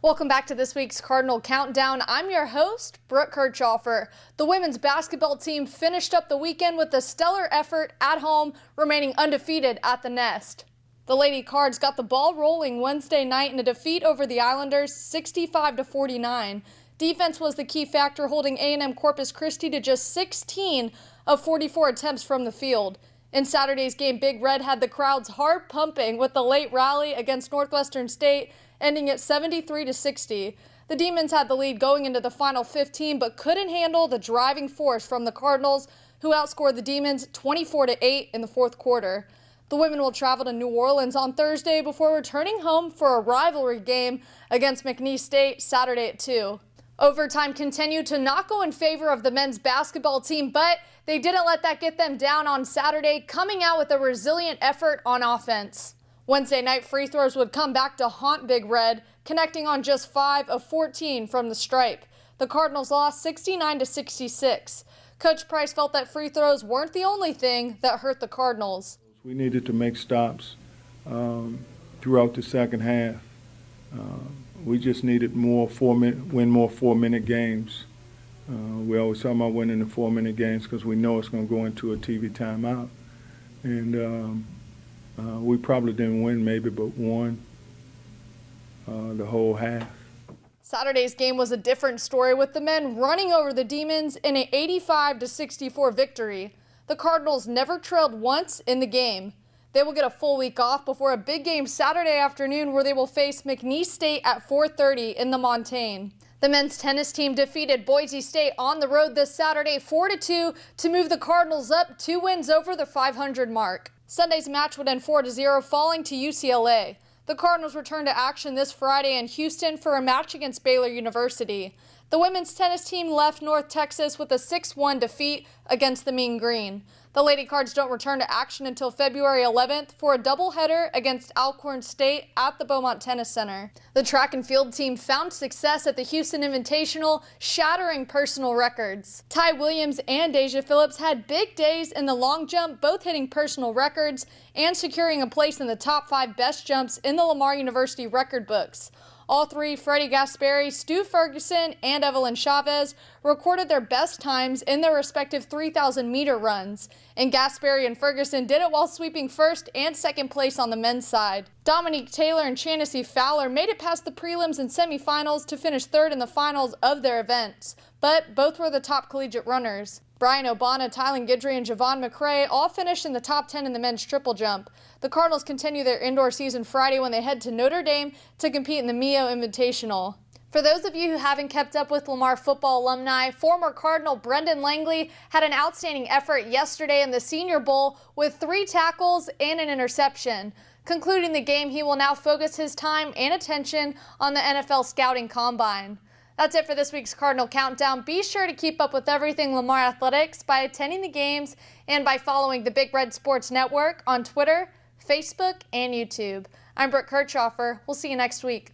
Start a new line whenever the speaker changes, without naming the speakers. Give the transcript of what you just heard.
Welcome back to this week's Cardinal Countdown. I'm your host, Brooke Kirchhoffer. The women's basketball team finished up the weekend with a stellar effort at home, remaining undefeated at the Nest. The Lady Cards got the ball rolling Wednesday night in a defeat over the Islanders, 65-49. Defense was the key factor, holding A&M Corpus Christi to just 16 of 44 attempts from the field. In Saturday's game, Big Red had the crowds hard pumping with the late rally against Northwestern State, ending at 73-60. The Demons had the lead going into the final 15, but couldn't handle the driving force from the Cardinals, who outscored the Demons 24-8 in the fourth quarter. The women will travel to New Orleans on Thursday before returning home for a rivalry game against McNeese State Saturday at 2. Overtime continued to not go in favor of the men's basketball team, but they didn't let that get them down on Saturday, coming out with a resilient effort on offense. Wednesday night free throws would come back to haunt Big Red, connecting on just 5 of 14 from the stripe. The Cardinals lost 69-66. Coach Price felt that free throws weren't the only thing that hurt the Cardinals.
We needed to make stops throughout the second half. We just needed win more 4-minute games. We always talk about winning the 4-minute games because we know it's going to go into a TV timeout. And we probably didn't win maybe but one the whole half.
Saturday's game was a different story, with the men running over the Demons in an 85-64 victory. The Cardinals never trailed once in the game. They will get a full week off before a big game Saturday afternoon where they will face McNeese State at 4:30 in the Montaigne. The men's tennis team defeated Boise State on the road this Saturday 4-2 to move the Cardinals up 2 wins over the 500 mark. Sunday's match would end 4-0, falling to UCLA. The Cardinals return to action this Friday in Houston for a match against Baylor University. The women's tennis team left North Texas with a 6-1 defeat against the Mean Green. The Lady Cards don't return to action until February 11th for a doubleheader against Alcorn State at the Beaumont Tennis Center. The track and field team found success at the Houston Invitational, shattering personal records. Ty Williams and Deja Phillips had big days in the long jump, both hitting personal records and securing a place in the top 5 best jumps in the Lamar University record books. All three, Freddie Gasperi, Stu Ferguson, and Evelyn Chavez, recorded their best times in their respective 3,000-meter runs. And Gasperi and Ferguson did it while sweeping first and second place on the men's side. Dominique Taylor and Chancy Fowler made it past the prelims and semifinals to finish third in the finals of their events, but both were the top collegiate runners. Brian Obana, Tylen Guidry, and Javon McCray all finished in the top 10 in the men's triple jump. The Cardinals continue their indoor season Friday when they head to Notre Dame to compete in the Mio Invitational. For those of you who haven't kept up with Lamar football alumni, former Cardinal Brendan Langley had an outstanding effort yesterday in the Senior Bowl with 3 tackles and an interception. Concluding the game, he will now focus his time and attention on the NFL Scouting Combine. That's it for this week's Cardinal Countdown. Be sure to keep up with everything Lamar Athletics by attending the games and by following the Big Red Sports Network on Twitter, Facebook, and YouTube. I'm Brooke Kirchhoffer. We'll see you next week.